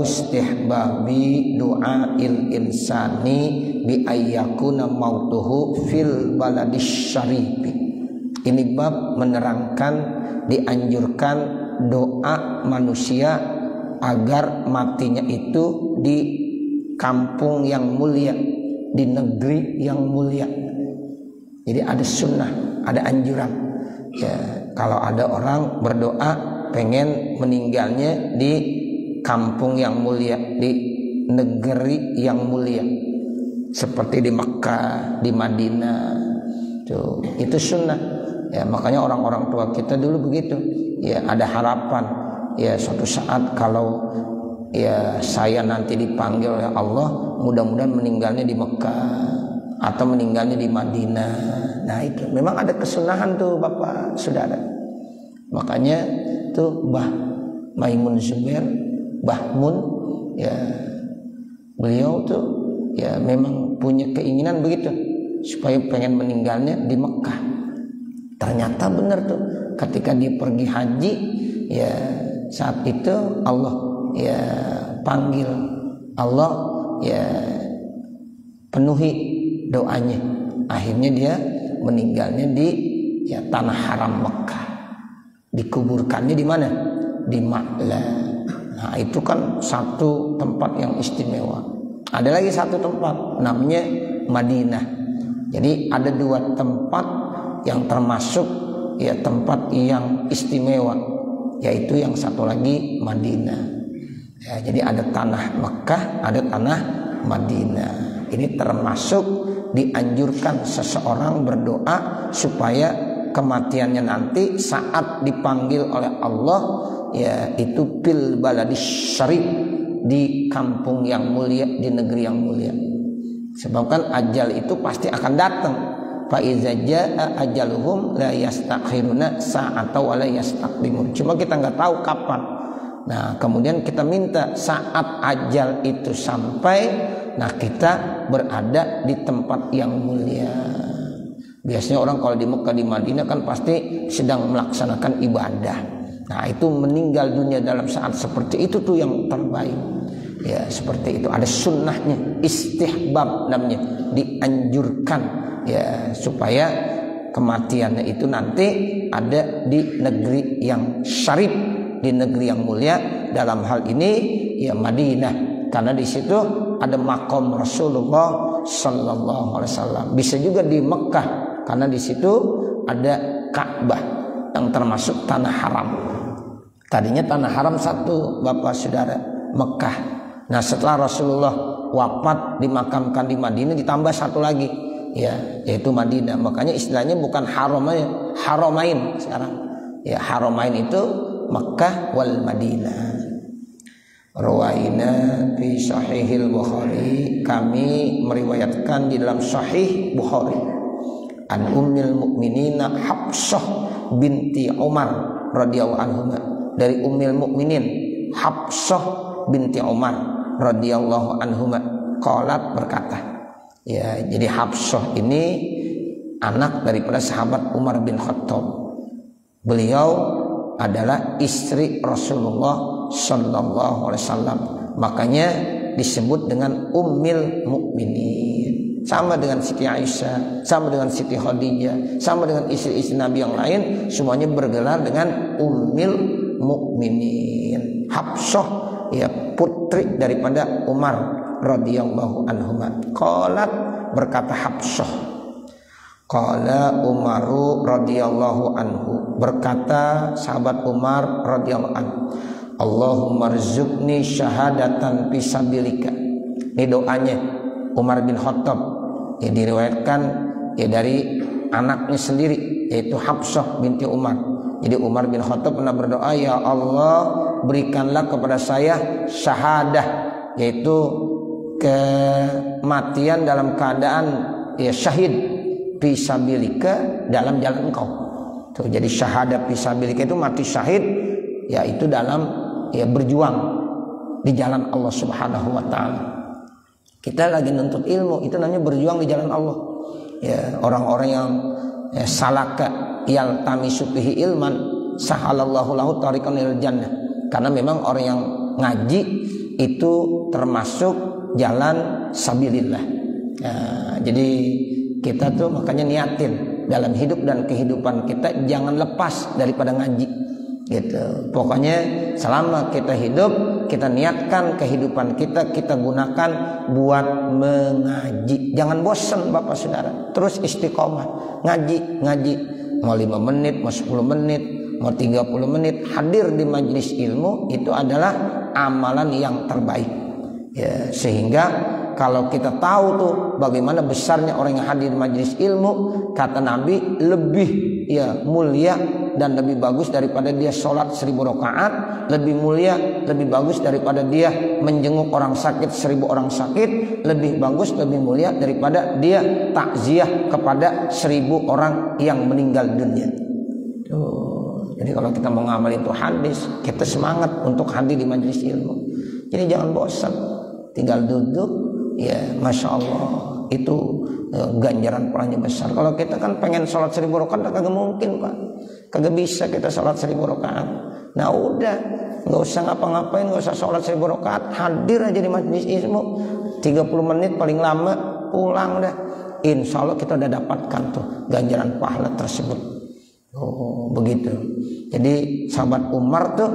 istihbabi du'ail insani bi ayyakuna mautuhu fil baladis syarifi. Ini bab menerangkan dianjurkan doa manusia agar matinya itu di kampung yang mulia, di negeri yang mulia. Jadi ada sunnah, ada anjuran. Ya, kalau ada orang berdoa pengen meninggalnya di kampung yang mulia, di negeri yang mulia, seperti di Makkah, di Madinah, tuh, itu sunnah. Ya, makanya orang-orang tua kita dulu begitu. Ya, ada harapan. Ya, suatu saat kalau ya saya nanti dipanggil oleh Allah, mudah-mudahan meninggalnya di Mekah atau meninggalnya di Madinah. Nah, itu memang ada kesunahan tuh Bapak Saudara. Makanya tuh Mbah Maimun Zubair, Mbah Mun, ya beliau tuh ya memang punya keinginan begitu supaya pengen meninggalnya di Mekah. Ternyata benar tuh ketika dia pergi haji, ya saat itu Allah ya panggil, Allah ya penuhi doanya. Akhirnya dia meninggalnya di ya tanah haram Mekah. Dikuburkannya di mana? Di Ma'la. Nah, itu kan satu tempat yang istimewa. Ada lagi satu tempat namanya Madinah. Jadi ada dua tempat yang termasuk ya tempat yang istimewa, yaitu yang satu lagi Madinah. Ya, jadi ada tanah Mekah, ada tanah Madinah. Ini termasuk dianjurkan seseorang berdoa supaya kematiannya nanti saat dipanggil oleh Allah ya itu fil baladis syarif, di kampung yang mulia, di negeri yang mulia. Sebab kan ajal itu pasti akan datang. Fa iza jaa ajaluhum la yastakhiruna sa'atan wa la yastaqdimun. Cuma kita nggak tahu kapan. Nah, kemudian kita minta saat ajal itu sampai, nah kita berada di tempat yang mulia. Biasanya orang kalau di Mekah, di Madinah kan pasti sedang melaksanakan ibadah. Nah, itu meninggal dunia dalam saat seperti itu tuh yang terbaik. Ya, seperti itu. Ada sunnahnya, istihbab namanya, dianjurkan ya supaya kematiannya itu nanti ada di negeri yang syarif, di negeri yang mulia. Dalam hal ini ya Madinah, karena di situ ada makom Rasulullah Sallallahu Alaihi Wasallam. Bisa juga di Mekah, karena di situ ada Ka'bah yang termasuk tanah haram. Tadinya tanah haram satu Bapak Saudara, Mekah. Nah, setelah Rasulullah wafat dimakamkan di Madinah, ditambah satu lagi ya, yaitu Madinah. Makanya istilahnya bukan haramain, haramain sekarang. Ya, haramain itu Mekah wal Madinah. Rawaina fi Sahihil Bukhari, kami meriwayatkan di dalam Sahih Bukhari, an Ummil Mukminina Hafsah binti Umar radhiyallahu anha, dari Ummil Mukminin Hafsah binti Umar radhiyallahu anhuma, qalat berkata. Ya, jadi Hafsah ini anak daripada sahabat Umar bin Khattab. Beliau adalah istri Rasulullah Sallallahu Alaihi Wasallam. Makanya disebut dengan Ummil Mukminin. Sama dengan Siti Aisyah, sama dengan Siti Khadijah, sama dengan istri-istri Nabi yang lain, semuanya bergelar dengan Ummil Mukminin. Hafsah ya putri daripada Umar radhiyallahu anhuma. Qalat, berkata Hafsah, qala Umaru radhiyallahu anhu, berkata sahabat Umar radhiyallahu anhu, Allahumma rzuqni syahadatan fisabilika. Ini doanya Umar bin Khattab, ya diriwayatkan ya dari anaknya sendiri, yaitu Hafsah binti Umar. Jadi Umar bin Khattab pernah berdoa, ya Allah berikanlah kepada saya syahadah, yaitu kematian dalam keadaan ya syahid fisabilika, dalam jalan Engkau. Tuh, jadi syahadah fisabilika itu mati syahid, yaitu dalam ya berjuang di jalan Allah Subhanahu wa taala. Kita lagi nuntut ilmu, itu namanya berjuang di jalan Allah. Ya, orang-orang yang ya, salaka yaltamisu fihi ilman sahalallahu lahu tariqan ilal jannah. Karena memang orang yang ngaji itu termasuk jalan sabilillah. Nah, jadi kita tuh makanya niatin dalam hidup dan kehidupan kita jangan lepas daripada ngaji gitu. Pokoknya selama kita hidup kita niatkan kehidupan kita gunakan buat mengaji. Jangan bosan Bapak Saudara, terus istiqomah ngaji. Mau 5 menit, mau 10 menit, mau 30 menit hadir di majelis ilmu itu adalah amalan yang terbaik. Ya, sehingga kalau kita tahu tuh bagaimana besarnya orang yang hadir di majelis ilmu, kata Nabi lebih mulia dan lebih bagus daripada dia sholat 1000 rakaat, lebih mulia, lebih bagus daripada dia menjenguk orang sakit 1000 orang sakit, lebih bagus, lebih mulia daripada dia takziah kepada 1000 orang yang meninggal dunia. Tuh. Jadi kalau kita mau ngamal itu hadis, kita semangat untuk hadir di majelis ilmu. Jadi jangan bosan, tinggal duduk, ya Masya Allah itu ganjaran pahalanya besar. Kalau kita kan pengen sholat 1000 rakaat kagak mungkin Pak, kagak bisa kita sholat 1000 rakaat. Nah udah, nggak usah ngapa-ngapain, nggak usah sholat 1000 rakaat, hadir aja di majelis ilmu 30 menit paling lama, pulang dah. Insya Allah kita udah dapatkan tuh ganjaran pahala tersebut. Oh begitu. Jadi sahabat Umar tuh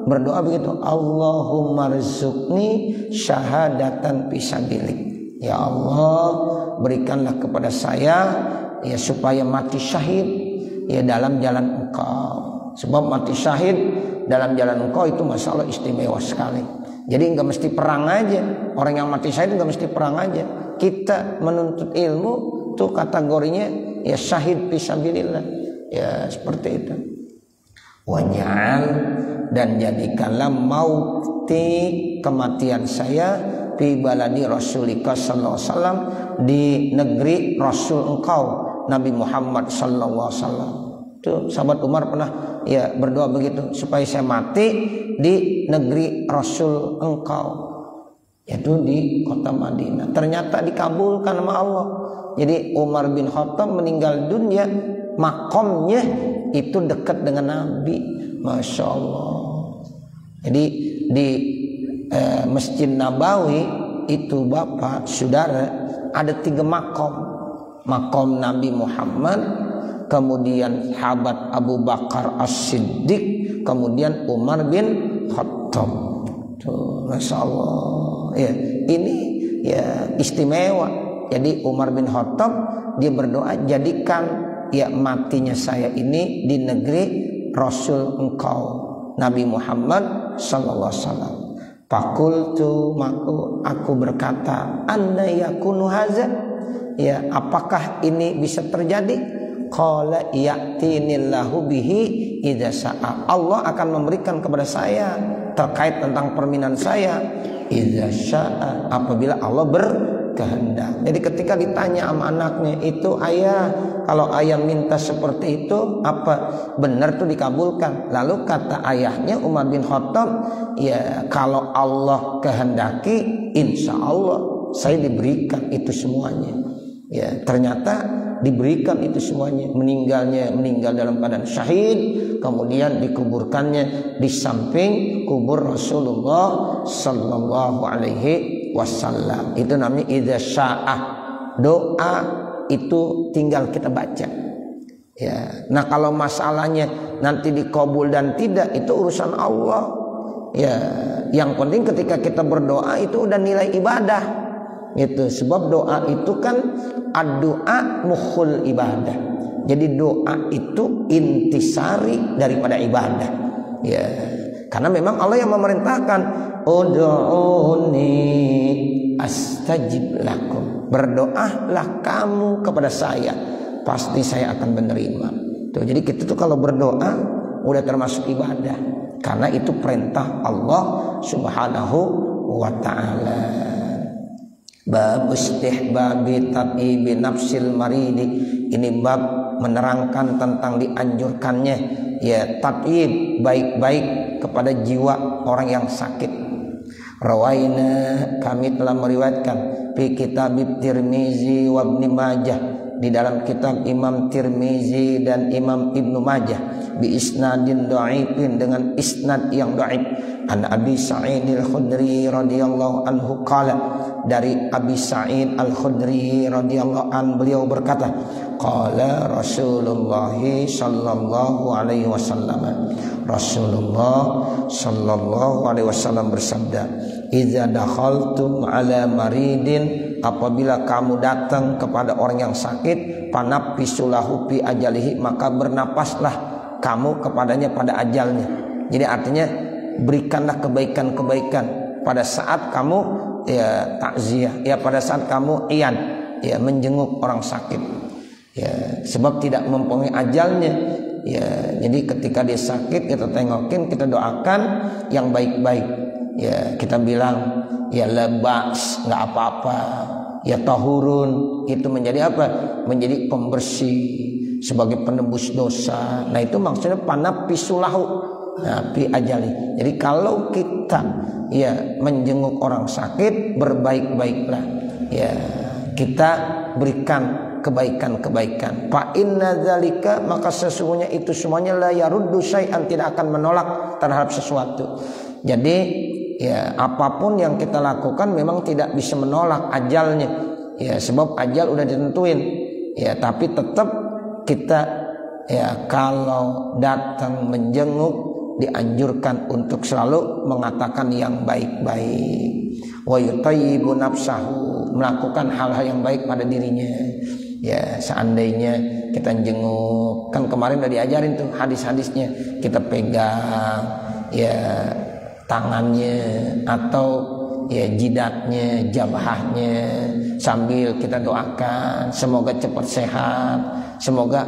berdoa begitu, Allahumma rizukni syahadatan fisabilik. Ya Allah, berikanlah kepada saya ya supaya mati syahid ya dalam jalan Engkau. Sebab mati syahid dalam jalan Engkau itu masalah istimewa sekali. Jadi enggak mesti perang aja. Orang yang mati syahid enggak mesti perang aja. Kita menuntut ilmu tuh kategorinya ya syahid fisabilillah. Ya seperti itu. Waj'al, dan jadikanlah mauti kematian saya fi baladi Rasulika sallallahu alaihi wasallam, di negeri Rasul Engkau Nabi Muhammad sallallahu alaihi wasallam. Tuh sahabat Umar pernah ya berdoa begitu, supaya saya mati di negeri Rasul Engkau, yaitu di kota Madinah. Ternyata dikabulkan sama Allah. Jadi Umar bin Khattab meninggal dunia, makomnya itu dekat dengan Nabi. Masya Allah. Jadi di Masjid Nabawi itu Bapak Saudara ada 3 makom. Makom Nabi Muhammad, kemudian sahabat Abu Bakar As-Siddiq, kemudian Umar bin Khattab. Tuh, Masya Allah. Ya, ini ya istimewa. Jadi Umar bin Khattab dia berdoa, jadikan ya matinya saya ini di negeri Rasul Engkau Nabi Muhammad sallallahu alaihi wasallam. Fakultu, maka aku berkata, anna yakunu haza, ya apakah ini bisa terjadi? Qala ya'tinillahu bihi idza sa'a. Allah akan memberikan kepada saya terkait tentang permintaan saya idza sya'a, apabila Allah berkehendak. Jadi ketika ditanya sama anaknya itu, ayah kalau ayah minta seperti itu apa benar tuh dikabulkan? Lalu kata ayahnya Umar bin Khattab, ya kalau Allah kehendaki insya Allah saya diberikan itu semuanya. Ya ternyata diberikan itu semuanya. Meninggal dalam keadaan syahid, kemudian dikuburkannya di samping kubur Rasulullah sallallahu alaihi wasallam. Itu namanya idza sya'ah. Doa itu tinggal kita baca. Ya. Nah kalau masalahnya nanti dikabul dan tidak, itu urusan Allah. Ya, yang penting ketika kita berdoa itu udah nilai ibadah. Gitu. Sebab doa itu kan ad-doa mukhul ibadah. Jadi doa itu intisari daripada ibadah. Ya. Karena memang Allah yang memerintahkan, ud'uni astajib lakum. Berdoalah kamu kepada saya, pasti saya akan menerima. Tuh, jadi kita tuh kalau berdoa udah termasuk ibadah, karena itu perintah Allah Subhanahu wa ta'ala. Bab istihbabi tat'ibi nafsil maridi. Ini bab menerangkan tentang dianjurkannya ya tat'ib, baik-baik kepada jiwa orang yang sakit. Rawaina, kami telah meriwayatkan fi kitab Tirmizi wa Ibnu Majah, di dalam kitab Imam Tirmizi dan Imam Ibnu Majah, bi isnadin dhaifin, dengan isnad yang dhaif, An Abi Sa'id Al-Khudri radhiyallahu anhu qala, dari Abi Sa'id Al-Khudri radhiyallahu an, beliau berkata, qala Rasulullah sallallahu alaihi wasallam, Rasulullah sallallahu alaihi wasallam bersabda, idza dakhaltum ala maridin, apabila kamu datang kepada orang yang sakit, panafisulahu fi ajalihi, maka bernapaslah kamu kepadanya pada ajalnya. Jadi artinya berikanlah kebaikan-kebaikan pada saat kamu ya takziah, ya pada saat kamu ian, ya menjenguk orang sakit, ya sebab tidak mempengaruhi ajalnya. Ya, jadi ketika dia sakit kita tengokin, kita doakan yang baik-baik. Ya, kita bilang ya lebas, nggak apa-apa. Ya tahurun, itu menjadi apa? Menjadi pembersih, sebagai penebus dosa. Nah itu maksudnya panafisulahu fi ajali. Jadi kalau kita ya menjenguk orang sakit, berbaik-baiklah. Ya, kita berikan kebaikan-kebaikan. Fa inna dzalika, maka sesungguhnya itu semuanya la yaruddu syai'an, tidak akan menolak terhadap sesuatu. Jadi ya apapun yang kita lakukan memang tidak bisa menolak ajalnya. Ya sebab ajal udah ditentuin. Ya tapi tetap kita ya kalau datang menjenguk dianjurkan untuk selalu mengatakan yang baik-baik. Wa yutayyibu nafsahu, melakukan hal-hal yang baik pada dirinya. Ya seandainya kita jenguk, kan kemarin udah diajarin tuh hadis-hadisnya, kita pegang ya tangannya atau ya jidatnya, jabahnya, sambil kita doakan semoga cepat sehat, semoga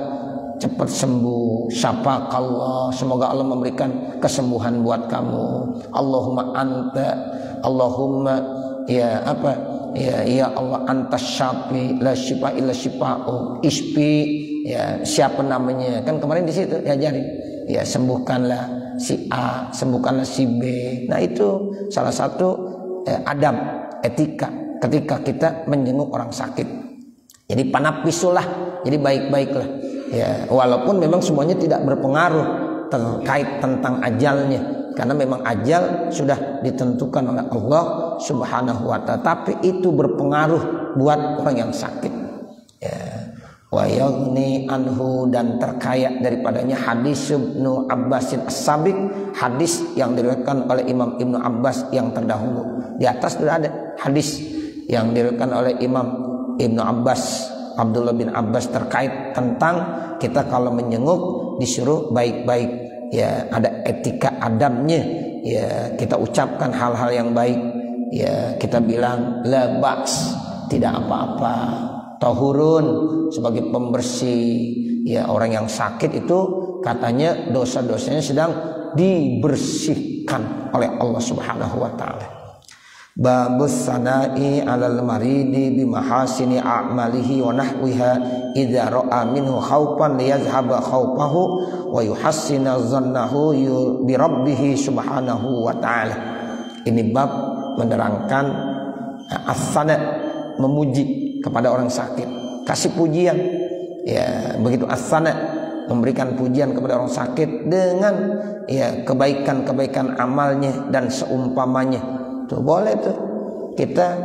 cepat sembuh, syafaqallah, semoga Allah memberikan kesembuhan buat kamu. Allahumma anta, Allahumma ya apa ya Allah, antas syafi la syifa illa syifa'u, ispi ya siapa namanya, kan kemarin di situ diajarin ya sembuhkanlah si A, sembuhkanlah si B. Nah itu salah satu adab etika ketika kita menjenguk orang sakit. Jadi panafisulah, jadi baik-baiklah. Ya, walaupun memang semuanya tidak berpengaruh terkait tentang ajalnya, karena memang ajal sudah ditentukan oleh Allah Subhanahu wa ta'ala, tapi itu berpengaruh buat orang yang sakit. Ya. Wa yaghni anhu, dan terkaya daripadanya hadis Ibnu Abbasin as-Sabiq, hadis yang diriwayatkan oleh Imam Ibnu Abbas yang terdahulu. Di atas sudah ada hadis yang diriwayatkan oleh Imam Ibnu Abbas, Abdullah bin Abbas, terkait tentang kita kalau menjenguk disuruh baik-baik. Ya, ada etika adabnya. Ya, kita ucapkan hal-hal yang baik. Ya, kita bilang la ba's, tidak apa-apa. Tahurun, sebagai pembersih. Ya, orang yang sakit itu katanya dosa-dosanya sedang dibersihkan oleh Allah Subhanahu wa ta'ala. Babus sana'i alal maridi bimahasini a'malihi wa nahwiha idza ra'a minhu khaufan liyazhaba khaufahu wa yuhassina dhannahu bi rabbih subhanahu wa ta'ala. Ini bab menerangkan as-sana, memuji kepada orang sakit, kasih pujian. Ya, begitu as-sana, memberikan pujian kepada orang sakit dengan ya kebaikan-kebaikan amalnya dan seumpamanya. Tuh, boleh tuh kita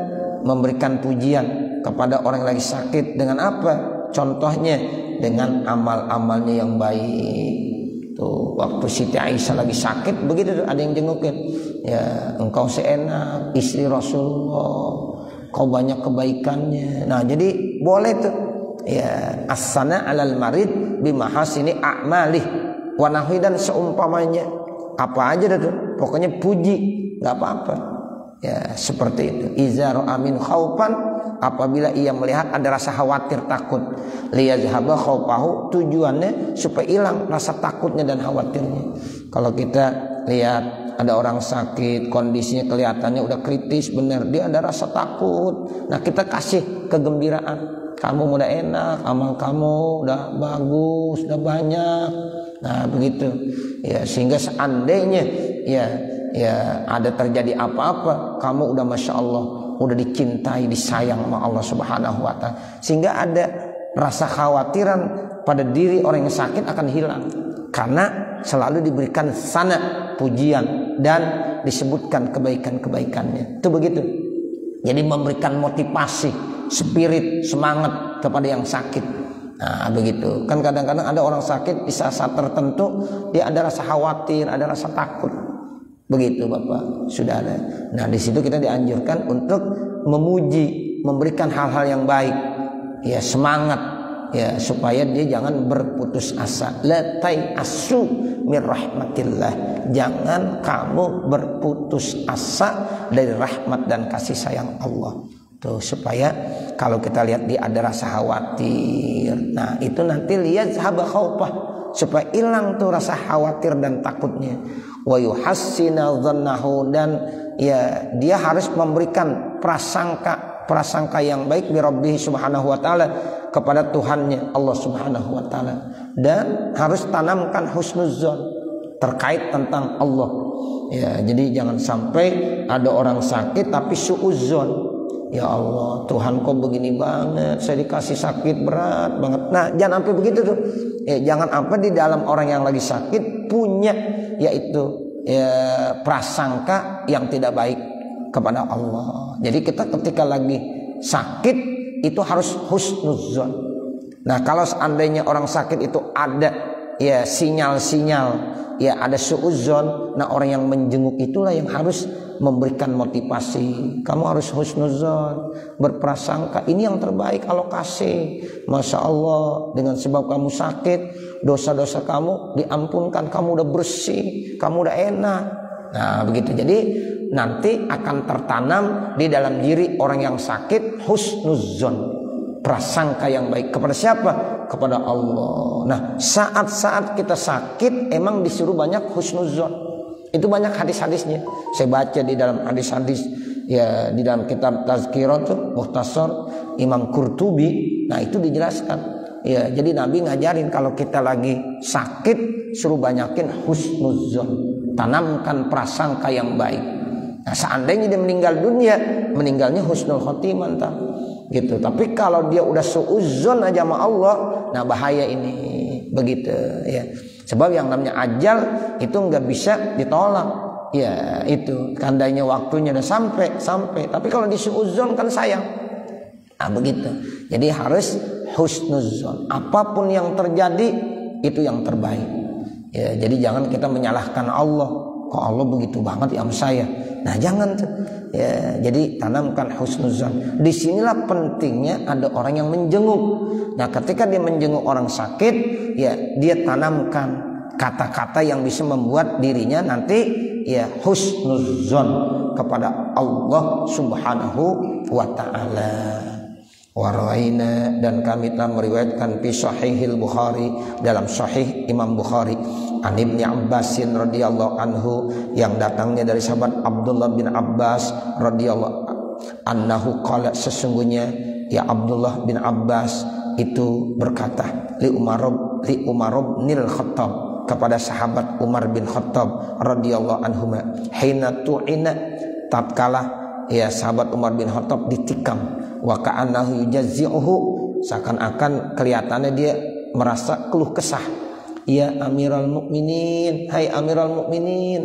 memberikan pujian kepada orang yang lagi sakit dengan apa? Contohnya dengan amal-amalnya yang baik. Tuh, waktu Siti Aisyah lagi sakit begitu tuh, ada yang jengukin. Ya, engkau seenak istri Rasulullah, kau banyak kebaikannya. Nah, jadi boleh tuh ya as-sana 'alal marid bimahasini a'malih wa nahwi, dan seumpamanya. Apa aja tuh, pokoknya puji, enggak apa-apa. Ya, seperti itu. Iza ra'a min khaufan, apabila ia melihat ada rasa khawatir, takut. Liyazhaba khaufahu, tujuannya supaya hilang rasa takutnya dan khawatirnya. Kalau kita lihat ada orang sakit, kondisinya kelihatannya udah kritis, benar, dia ada rasa takut. Nah, kita kasih kegembiraan. Kamu udah enak, amal kamu udah bagus, udah banyak. Nah, begitu. Ya, sehingga seandainya ya ada terjadi apa-apa, kamu udah masya Allah, udah dicintai, disayang sama Allah Subhanahu wa ta'ala, sehingga ada rasa khawatiran pada diri orang yang sakit akan hilang, karena selalu diberikan sana, pujian, dan disebutkan kebaikan-kebaikannya. Itu begitu. Jadi memberikan motivasi, spirit, semangat kepada yang sakit. Nah begitu. Kan kadang-kadang ada orang sakit di saat tertentu dia ada rasa khawatir, ada rasa takut. Begitu Bapak, sudah ada. Nah di situ kita dianjurkan untuk memuji, memberikan hal-hal yang baik, ya semangat, ya supaya dia jangan berputus asa. La tai'asu mir rahmatillah. Jangan kamu berputus asa dari rahmat dan kasih sayang Allah. Tuh supaya kalau kita lihat dia ada rasa khawatir. Nah, itu nanti lihat sahabat khaufah supaya hilang tuh rasa khawatir dan takutnya. Wa yuhassina dhannahu, dan ya dia harus memberikan prasangka yang baik bi Rabbih subhanahu wa taala kepada Tuhannya Allah subhanahu wa taala, dan harus tanamkan husnuzon terkait tentang Allah. Ya, jadi jangan sampai ada orang sakit tapi suudzon. Ya Allah, Tuhan kok begini banget, saya dikasih sakit berat banget. Nah, jangan sampai begitu tuh. Jangan sampai di dalam orang yang lagi sakit punya yaitu prasangka yang tidak baik kepada Allah. Jadi kita ketika lagi sakit itu harus husnuzon. Nah, kalau seandainya orang sakit itu ada ya sinyal-sinyal, ya ada suudzon, nah orang yang menjenguk itulah yang harus memberikan motivasi. Kamu harus husnuzon, berprasangka ini yang terbaik Allah kasih. Masya Allah, dengan sebab kamu sakit, dosa-dosa kamu diampunkan, kamu udah bersih, kamu udah enak. Nah begitu. Jadi nanti akan tertanam di dalam diri orang yang sakit husnuzon, prasangka yang baik kepada siapa? Kepada Allah. Nah saat-saat kita sakit emang disuruh banyak husnuzon. Itu banyak hadis-hadisnya. Saya baca di dalam hadis-hadis ya di dalam kitab Tazkirah tuh Mukhtasar Imam Qurtubi. Nah itu dijelaskan. Ya jadi Nabi ngajarin kalau kita lagi sakit suruh banyakin husnuzon, tanamkan prasangka yang baik. Nah seandainya dia meninggal dunia, meninggalnya husnul khotimah entah gitu. Tapi kalau dia udah suudzon aja sama Allah, nah bahaya ini begitu ya. Sebab yang namanya ajal itu nggak bisa ditolak. Ya itu tandanya waktunya udah sampai. Tapi kalau disuudzon kan sayang. Nah begitu. Jadi harus husnuzon. Apapun yang terjadi itu yang terbaik. Ya jadi jangan kita menyalahkan Allah. Kok Allah begitu banget ya sama saya. Nah jangan tuh. Ya jadi tanamkan husnuzon. Disinilah pentingnya ada orang yang menjenguk. Nah ketika dia menjenguk orang sakit, ya dia tanamkan kata-kata yang bisa membuat dirinya nanti ya husnuzon kepada Allah subhanahu wa ta'ala. Waraina, dan kami telah meriwayatkan fi sahihil Bukhari, dalam sahih Imam Bukhari, an Ibnu Abbasin radhiyallahu anhu, yang datangnya dari sahabat Abdullah bin Abbas radhiyallahu anhu qala, sesungguhnya ya Abdullah bin Abbas itu berkata li Umar bin Khattab, kepada sahabat Umar bin Khattab radhiyallahu anhu, hina tu'ina, tatkala ya sahabat Umar bin Khattab ditikam, wa ka'annahu yujazzi'uhu, seakan-akan kelihatannya dia merasa keluh kesah. Ya Amirul Mukminin, hai Amirul Mukminin,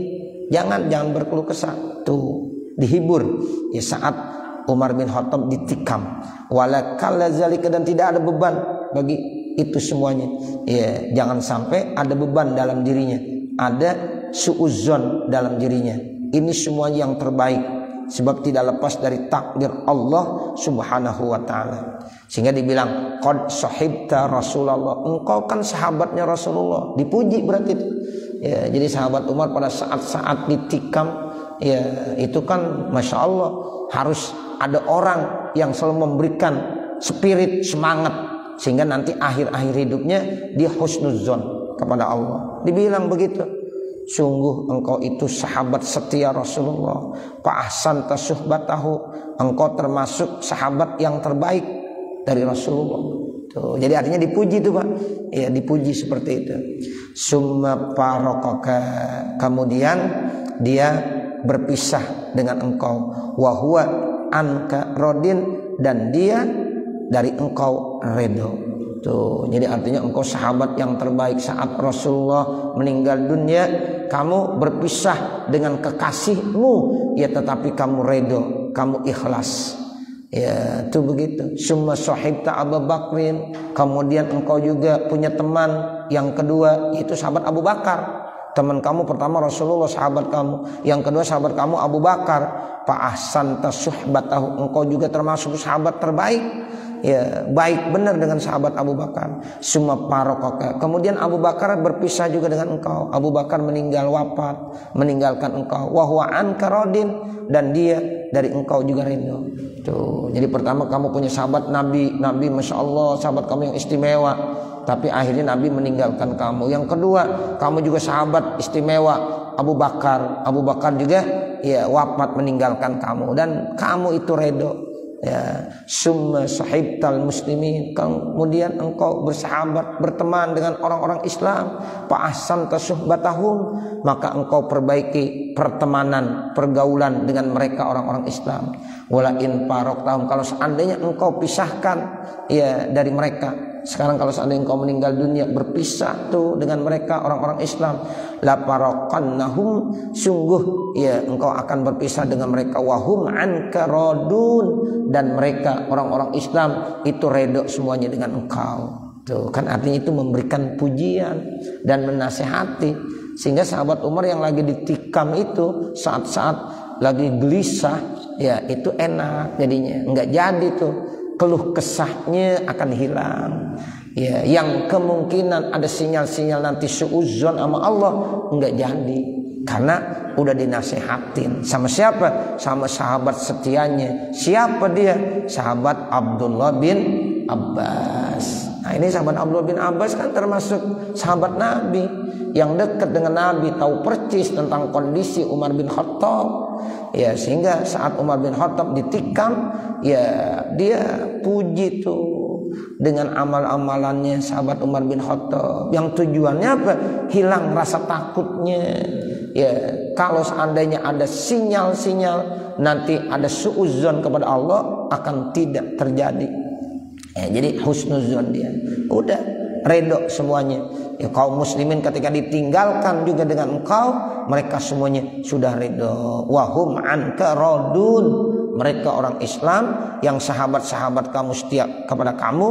jangan berkeluh kesah. Tuh dihibur ya saat Umar bin Khattab ditikam. Wala kala zalika, dan tidak ada beban bagi itu semuanya. Ya jangan sampai ada beban dalam dirinya, ada suudzon dalam dirinya. Ini semuanya yang terbaik, sebab tidak lepas dari takdir Allah subhanahu wa ta'ala. Sehingga dibilang qad sahibta Rasulullah, engkau kan sahabatnya Rasulullah. Dipuji berarti itu. Ya, jadi sahabat Umar pada saat-saat ditikam ya itu kan Masya Allah harus ada orang yang selalu memberikan spirit, semangat, sehingga nanti akhir-akhir hidupnya dia husnuzon kepada Allah. Dibilang begitu, sungguh engkau itu sahabat setia Rasulullah, fa ahsanta suhbatahu, engkau termasuk sahabat yang terbaik dari Rasulullah. Tuh, jadi artinya dipuji tuh Pak. Ya dipuji seperti itu. Summa faraqaka, kemudian dia berpisah dengan engkau, wa huwa anka rodin, dan dia dari engkau redo. Tuh, jadi artinya engkau sahabat yang terbaik saat Rasulullah meninggal dunia, kamu berpisah dengan kekasihmu, ya tetapi kamu redo, kamu ikhlas. Ya, itu begitu. Summa sahibta Abu Bakrin, kemudian engkau juga punya teman yang kedua, itu sahabat Abu Bakar. Teman kamu pertama Rasulullah, sahabat kamu. Yang kedua sahabat kamu Abu Bakar. Fa ahsanta suhbatahu, engkau juga termasuk sahabat terbaik. Ya, baik benar dengan sahabat Abu Bakar. Summa faraqaka, kemudian Abu Bakar berpisah juga dengan engkau. Abu Bakar meninggal wafat, meninggalkan engkau. Wa huwa anka radin, dan dia dari engkau juga ridho. Tuh, jadi pertama kamu punya sahabat Nabi, Masya Allah, sahabat kamu yang istimewa. Tapi akhirnya Nabi meninggalkan kamu. Yang kedua, kamu juga sahabat istimewa Abu Bakar. Abu Bakar juga ya wafat meninggalkan kamu, dan kamu itu ridho. Ya, summa sahibtal muslimin, kemudian engkau bersahabat, berteman dengan orang-orang Islam. Fa ahsanta suhbatahum, maka engkau perbaiki pertemanan, pergaulan dengan mereka orang-orang Islam. Wala in faraqtahum, kalau seandainya engkau pisahkan ya dari mereka. Sekarang kalau seandainya engkau meninggal dunia, berpisah tuh dengan mereka orang-orang Islam, la faraqannahum, sungguh ya engkau akan berpisah dengan mereka. Wahum anka radun, dan mereka orang-orang Islam itu redha semuanya dengan engkau. Tuh kan artinya itu memberikan pujian dan menasehati, sehingga sahabat Umar yang lagi ditikam itu saat-saat lagi gelisah ya itu enak jadinya, enggak jadi tuh keluh kesahnya akan hilang. Ya, yang kemungkinan ada sinyal-sinyal nanti suudzon sama Allah enggak jadi, karena udah dinasehatin. Sama siapa? Sama sahabat setianya. Siapa dia? Sahabat Abdullah bin Abbas. Nah, ini sahabat Abdullah bin Abbas kan termasuk sahabat Nabi yang dekat dengan Nabi, tahu percis tentang kondisi Umar bin Khattab. Ya, sehingga saat Umar bin Khattab ditikam, ya dia puji tuh dengan amal-amalannya sahabat Umar bin Khattab. Yang tujuannya apa? Hilang rasa takutnya. Ya, kalau seandainya ada sinyal-sinyal nanti ada suudzon kepada Allah, akan tidak terjadi. Ya, jadi husnuzon dia. Udah redho semuanya. Ya, kaum muslimin ketika ditinggalkan juga dengan engkau, mereka semuanya sudah redho. Wahum anka radun, mereka orang Islam yang sahabat-sahabat kamu setia kepada kamu,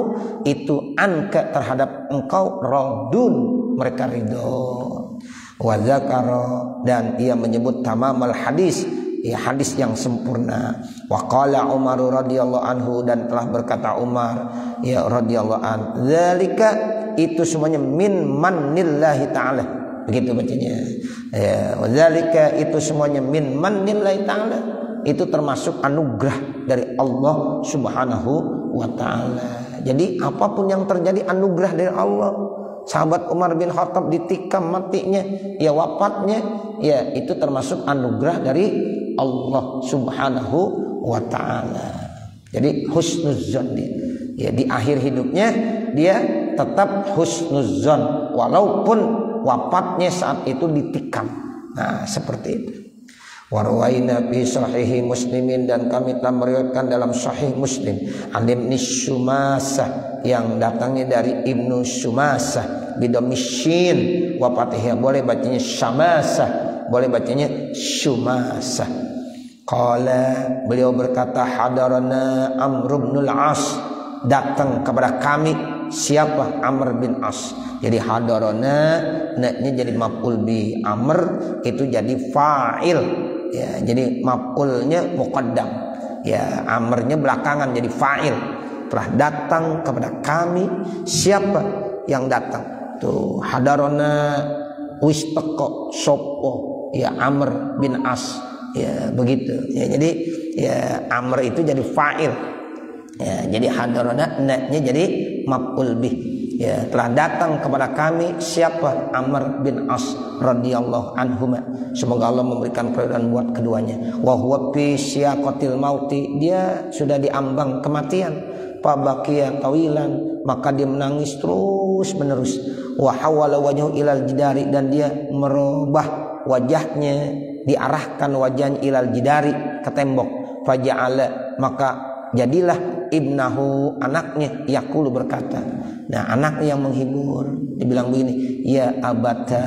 itu anka terhadap engkau radun, mereka ridho. Wa dzakara, dan ia menyebut tamamal hadis, ya hadis yang sempurna. Wa qala Umar radhiyallahu anhu, dan telah berkata Umar ya radhiyallahu an, dzalika, itu semuanya min mannillahi ta'ala, begitu bacanya. Ya, wa dzalika, itu semuanya min mannillahi ta'ala, itu termasuk anugerah dari Allah Subhanahu wa taala. Jadi apapun yang terjadi anugerah dari Allah. Sahabat Umar bin Khattab ditikam matinya, ya wafatnya, ya itu termasuk anugerah dari Allah Subhanahu wa taala. Jadi husnuzon dia. Ya, di akhir hidupnya dia tetap husnuzon walaupun wafatnya saat itu ditikam. Nah, seperti itu. Warwaina fi sahihi muslimin, dan kami telah meriwayatkan dalam sahih Muslim an Ibnu Shumasah, yang datangnya dari Ibnu Shumasah bidomisyin wa fathiyah, boleh bacanya Syamasah, boleh bacanya Shumasah. Qala, beliau berkata, hadarana Amr bin Al-As, datang kepada kami siapa? Amr bin As. Jadi hadarana, naknya jadi maf'ul bi, Amr itu jadi fa'il. Ya, jadi maf'ulnya muqaddam. Ya, Amrnya belakangan jadi fa'il. Telah datang kepada kami, siapa yang datang? Tuh, hadarana wistaqo sopo, ya Amr bin As. Ya, begitu. Ya, jadi ya Amr itu jadi fa'il. Ya, jadi hadarana naknya jadi maf'ul bih. Ya, telah datang kepada kami siapa? Amr bin As radhiyallahu anhuma. Semoga Allah memberikan keridhaan buat keduanya. Wa huwa fi syaqatil mauti, dia sudah diambang kematian. Fa baqiya tawilan, maka dia menangis terus menerus. Wa hawala wajhu ilal jidari, dan dia merubah wajahnya, diarahkan wajahnya ilal jidari, ke tembok. Faja'ala, maka jadilah ibnahu, anaknya, yaqulu berkata. Nah, anaknya yang menghibur, dibilang begini, ya abata,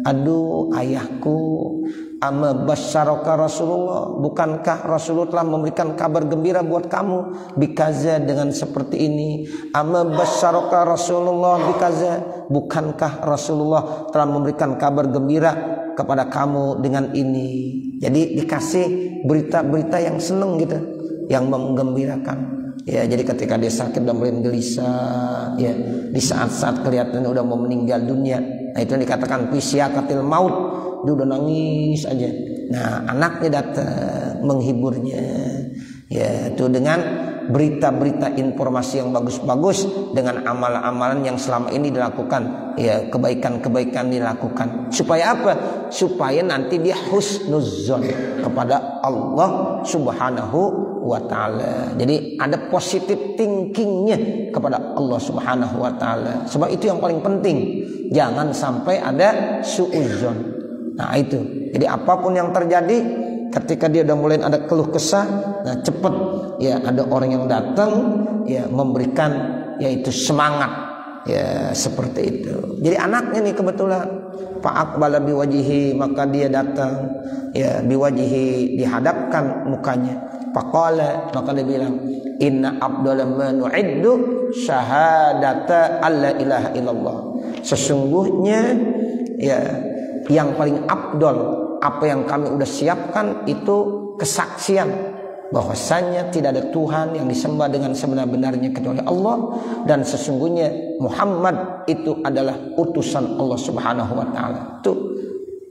aduh ayahku, ama basyaraka Rasulullah, bukankah Rasulullah telah memberikan kabar gembira buat kamu bikaza dengan seperti ini? Ama basyaraka Rasulullah bikaza, bukankah Rasulullah telah memberikan kabar gembira kepada kamu dengan ini? Jadi dikasih berita-berita yang seneng gitu, yang menggembirakan. Ya, jadi ketika dia sakit udah mulai gelisah, ya, di saat-saat kelihatan udah mau meninggal dunia, nah itu yang dikatakan fisyakatil maut, dia udah nangis aja. Nah, anaknya datang menghiburnya, ya, itu dengan berita-berita informasi yang bagus-bagus, dengan amalan-amalan yang selama ini dilakukan, ya, kebaikan-kebaikan dilakukan. Supaya apa? Supaya nanti dia husnuzon kepada Allah Subhanahu wa ta'ala. Jadi ada positive thinkingnya kepada Allah Subhanahu wa ta'ala. Sebab itu yang paling penting, jangan sampai ada suudzon. Nah itu, jadi apapun yang terjadi, ketika dia udah mulai ada keluh kesah, nah cepet ya ada orang yang datang, ya, memberikan yaitu semangat, ya, seperti itu. Jadi anaknya nih kebetulan fa'aqbala biwajihi, maka dia datang, ya, biwajihi, dihadapkan mukanya. Faqala, maka dia bilang, inna afdala ma nu'iddu syahadata alla ilaha illallah. Sesungguhnya, ya, yang paling afdal, apa yang kami udah siapkan itu kesaksian bahwasanya tidak ada Tuhan yang disembah dengan sebenar-benarnya kecuali Allah, dan sesungguhnya Muhammad itu adalah utusan Allah Subhanahu wa taala. Tuh.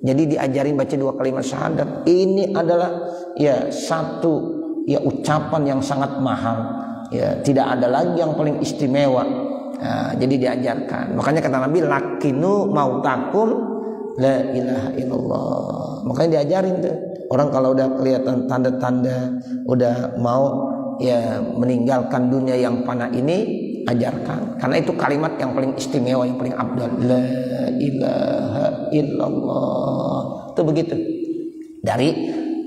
Jadi diajarin baca 2 kalimat syahadat. Ini adalah, ya, satu, ya, ucapan yang sangat mahal, ya, tidak ada lagi yang paling istimewa. Nah, jadi diajarkan. Makanya kata Nabi, lakinu mautakum la ilaha illallah. Makanya diajarin tuh. Orang kalau udah kelihatan tanda-tanda udah mau, ya, meninggalkan dunia yang fana ini, ajarkan. Karena itu kalimat yang paling istimewa, yang paling abdal. La ilaha illallah. Itu begitu. Dari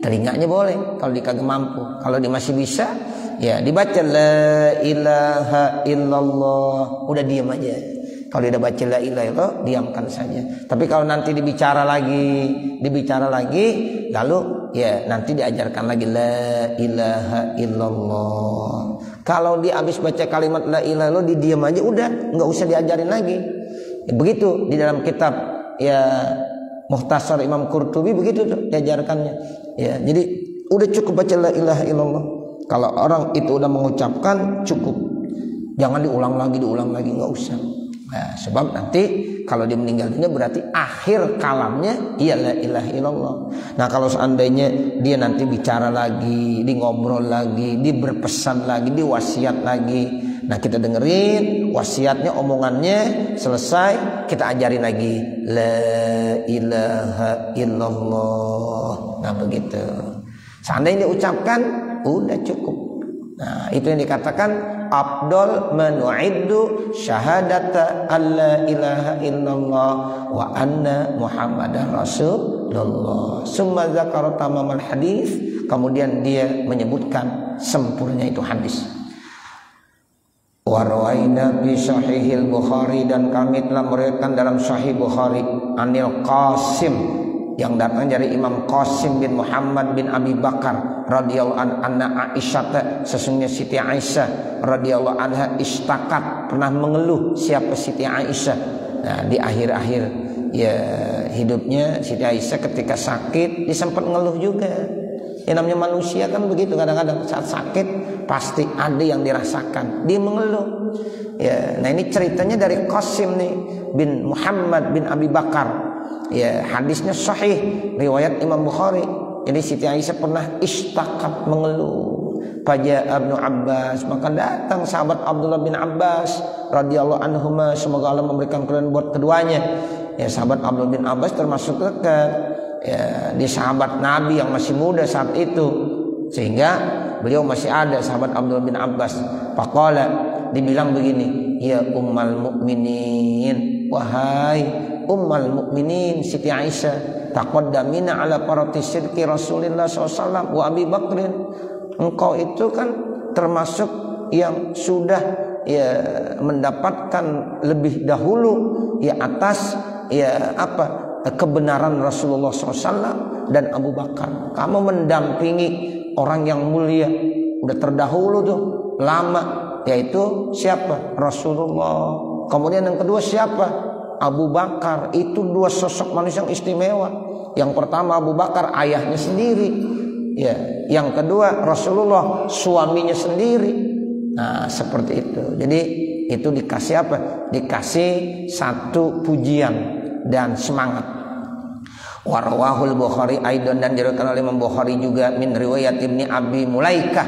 telinganya boleh, kalau dia kagak mampu. Kalau dia masih bisa, ya, dibaca la ilaha illallah, udah diam aja. Kalau dia udah baca la ilaha illallah, diamkan saja. Tapi kalau nanti dibicara lagi, lalu, ya, nanti diajarkan lagi la ilaha illallah. Kalau dia habis baca kalimat la ilaha illallah, diam aja, udah, nggak usah diajarin lagi. Ya, begitu di dalam kitab, ya, Mukhtasar Imam Qurtubi begitu tuh diajarkannya. Ya, jadi udah cukup baca la ilaha illallah. Kalau orang itu udah mengucapkan, cukup. Jangan diulang lagi, nggak usah. Nah, sebab nanti kalau dia meninggal dunia berarti akhir kalamnya ya la ilaha illallah. Nah, kalau seandainya dia nanti bicara lagi, di ngobrol lagi, di berpesan lagi, di wasiat lagi, nah kita dengerin wasiatnya, omongannya selesai, kita ajarin lagi la ilaha illallah. Nah begitu. Seandainya dia ucapkan, udah cukup. Nah itu yang dikatakan afdal manu'iddu syahadata alla ilaha illallah wa anna muhammadan rasulullah. Summa zakara tamamal hadis, kemudian dia menyebutkan sempurna itu hadis. Wa rawaina bi sahihil Bukhari, dan kami telah meriwayatkan dalam sahih Bukhari, anil Qasim, yang datang dari Imam Qasim bin Muhammad bin Abi Bakar radhiyallahu anna Aisyah, sesungguhnya Siti Aisyah radhiyallahu anha istakat, pernah mengeluh. Siapa Siti Aisyah? Nah, di akhir-akhir, ya, hidupnya Siti Aisyah ketika sakit dia sempat ngeluh juga. Ya, namanya manusia kan begitu, kadang-kadang saat sakit pasti ada yang dirasakan, dia mengeluh. Ya, nah ini ceritanya dari Qasim nih bin Muhammad bin Abi Bakar. Ya, hadisnya sahih, riwayat Imam Bukhari. Jadi Siti Aisyah pernah istakat, mengeluh. Faja Ibnu Abbas, maka datang sahabat Abdullah bin Abbas radhiyallahu anhuma, semoga Allah memberikan keridhaan buat keduanya. Ya, sahabat Abdullah bin Abbas termasuk dekat, ya, dia sahabat Nabi yang masih muda saat itu, sehingga beliau masih ada, sahabat Abdullah bin Abbas. Faqala, dibilang begini, ya ummal mukminin, wahai ummul mukminin Siti Aisyah, taqaddamina ala parati sidqi Rasulillah SAW wa Abi Bakrin. Engkau itu kan termasuk yang sudah, ya, mendapatkan lebih dahulu, ya, atas, ya, apa, kebenaran Rasulullah SAW dan Abu Bakar. Kamu mendampingi orang yang mulia, udah terdahulu tuh, lama, yaitu siapa? Rasulullah. Kemudian yang kedua siapa? Abu Bakar. Itu dua sosok manusia yang istimewa. Yang pertama Abu Bakar, ayahnya sendiri, ya. Yang kedua Rasulullah, suaminya sendiri. Nah seperti itu. Jadi itu dikasih apa? Dikasih satu pujian dan semangat. Warwahul Bukhari aidan, dan diriwayatkan oleh Imam Bukhari juga min riwayat Ibni Abi Mulaikah.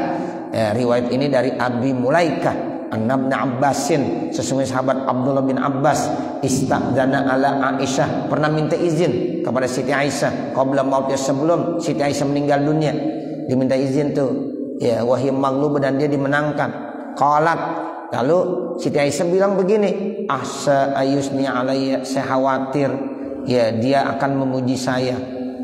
Riwayat ini dari Abi Mulaikah. An-Ibn Abbasin, sesungguhnya sahabat Abdullah bin Abbas, istadzana ala Aisyah, pernah minta izin kepada Siti Aisyah qabla mautnya, sebelum Siti Aisyah meninggal dunia. Diminta izin tuh, ya, wahai maghlub, dan dia dimenangkan. Qalat, lalu Siti Aisyah bilang begini, asa ayusni alayya, saya khawatir ya dia akan memuji saya.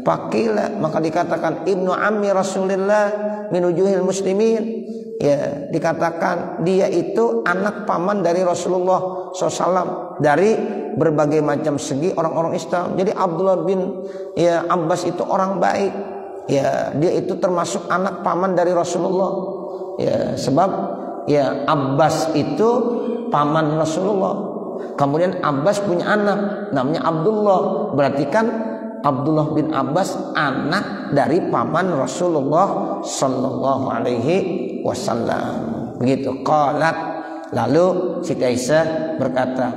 Pakila, maka dikatakan ibnu ammi Rasulillah min wujuhil muslimin, ya, dikatakan dia itu anak paman dari Rasulullah SAW dari berbagai macam segi orang-orang Islam. Jadi Abdullah bin Abbas itu orang baik, ya, dia itu termasuk anak paman dari Rasulullah, ya, sebab ya Abbas itu paman Rasulullah. Kemudian Abbas punya anak namanya Abdullah, berarti kan Abdullah bin Abbas anak dari paman Rasulullah Sallallahu Alaihi Wasallam. Begitu. Qalat, lalu Siti Aisyah berkata,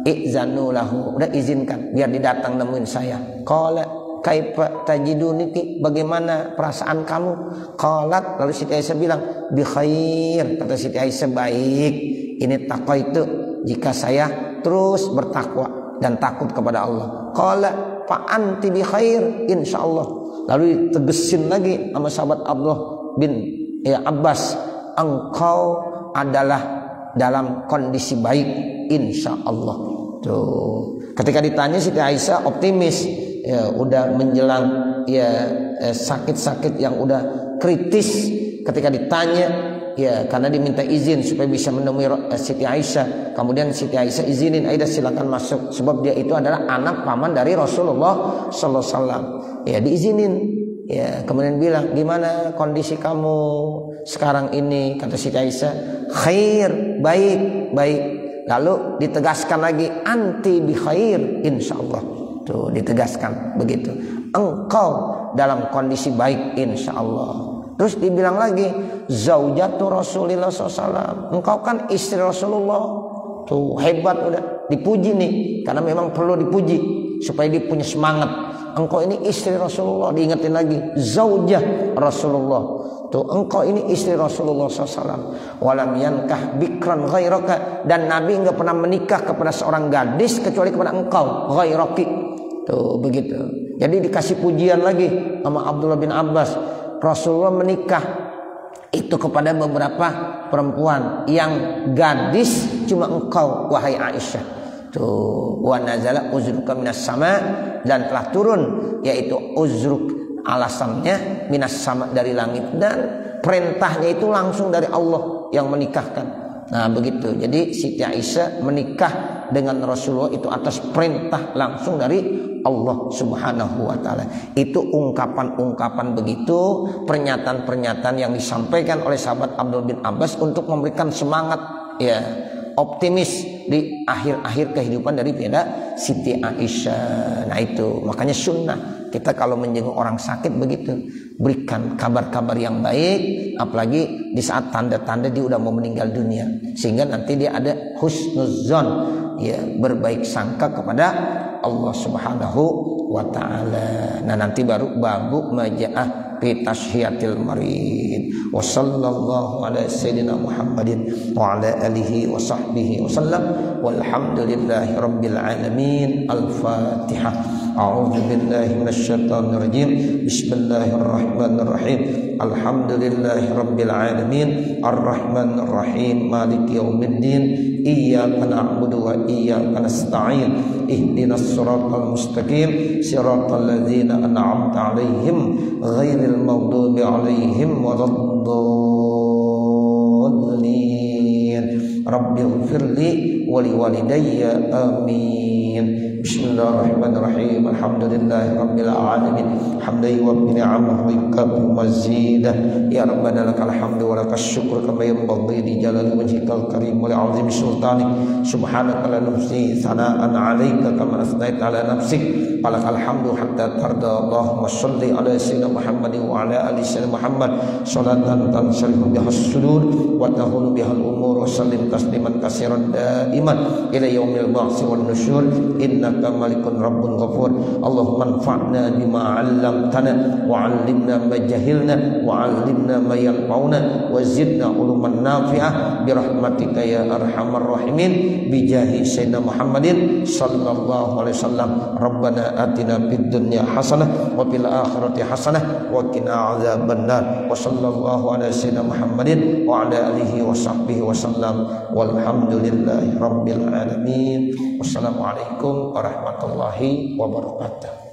izanu lahu, udah izinkan biar didatang nemuin saya. Qalat kaifa tajiduniki, bagaimana perasaan kamu? Qalat, lalu Siti Aisyah bilang bi khair, kata Siti Aisyah, baik. Ini takwa itu jika saya terus bertakwa dan takut kepada Allah. Qala fa anti bi khair insyaallah. Lalu tegesin lagi sama sahabat Abdullah bin Abbas, engkau adalah dalam kondisi baik insyaallah. Tuh, ketika ditanya Siti Aisyah optimis, ya, udah menjelang sakit-sakit yang udah kritis. Ketika ditanya, ya, karena diminta izin supaya bisa menemui Siti Aisyah. Kemudian Siti Aisyah izinin, Aida silakan masuk, sebab dia itu adalah anak paman dari Rasulullah Sallallahu Alaihi Wasallam. Ya, diizinin. Ya, kemudian bilang, gimana kondisi kamu sekarang ini? Kata Siti Aisyah, khair, baik, baik. Lalu ditegaskan lagi, anti bi khair insyaallah. Tuh, ditegaskan begitu. Engkau dalam kondisi baik insyaallah. Terus dibilang lagi, zaujatu Rasulillah SAW, engkau kan istri Rasulullah. Tuh, hebat, udah dipuji nih, karena memang perlu dipuji supaya dia punya semangat. Engkau ini istri Rasulullah, diingetin lagi, zaujah Rasulullah. Tuh, engkau ini istri Rasulullah SAW. Walam yankah bikran ghairaka, dan Nabi enggak pernah menikah kepada seorang gadis kecuali kepada engkau, ghairaki. Tuh, begitu. Jadi dikasih pujian lagi sama Abdullah bin Abbas. Rasulullah menikah itu kepada beberapa perempuan, yang gadis cuma engkau wahai Aisyah. Tuh, wa nazala uzruka minas sama, dan telah turun yaitu uzruk, alasannya, minas sama, dari langit, dan perintahnya itu langsung dari Allah yang menikahkan. Nah begitu. Jadi Siti Aisyah menikah dengan Rasulullah itu atas perintah langsung dari Allah Subhanahu wa taala. Itu ungkapan-ungkapan begitu, pernyataan-pernyataan yang disampaikan oleh sahabat Abdul bin Abbas untuk memberikan semangat, ya, optimis di akhir-akhir kehidupan daripada Siti Aisyah. Nah itu makanya sunnah kita kalau menjenguk orang sakit begitu, berikan kabar-kabar yang baik, apalagi di saat tanda-tanda dia udah mau meninggal dunia, sehingga nanti dia ada husnuzon, ya, berbaik sangka kepada Allah Subhanahu wa taala. Nah nanti baru babu maja'ah fi tashiyatil marid. Wa sallallahu ala sayyidina Muhammadin wa ala alihi wa sahbihi wa sallam. Walhamdulillahi rabbil alamin. Al-Fatihah. A'udzu billahi minasyaitonir rajim. Bismillahirrahmanirrahim. Alhamdulillahi rabbil alamin. Arrahmanir rahim. Maliki yaumiddin. Iyyaka na'budu wa iyyaka nasta'in. Ihdinas siratal mustaqim. Siratal ladzina an'amta 'alaihim ghairil maghdubi 'alaihim waladdallin. Rabbighfirli wa liwalidayya amin. Bismillahirrahmanirrahim. Alhamdulillahirabbil alamin. Hamdan yuwaffi ni'amahu wa yukafi mazidah. Ya Rabbana lakal hamdu wa lakas syukru kama yanbaghi li jalali wajhikal karim wa li'azimi sultanik. Subhanaka la nuhsi thana'an 'alaika kama asnaita 'ala nafsik. Falakal hamdu hatta tarda. Allahumma shalli 'ala sayyidina Muhammadin wa 'ala ali sayyidina Muhammad salatan tansalihu biha as-sudur wa tahunu biha al-umur wa sallim tasliman katsiran daiman ila yaumil ba'tsi wan nusyur. Innaka malikun rabbun ghafur. Allahumma anfa'na bima 'allamtana wa 'allimna ma jahilna wa 'allimna ma yanfa'una wa zidna uluman nafi'ah bi rahmatika ya arhamar rahimin bi jahi sayyidina Muhammadin sallallahu alaihi wasallam. Rabbana atina fid dunya hasanah wa fil akhirati hasanah wa qina adzabannar. Wa sallallahu ala sayyidina Muhammadin wa ala alihi wa sahbihi wa sallam. Walhamdulillahi rabbil alamin. Wassalamualaikum warahmatullahi wabarakatuh.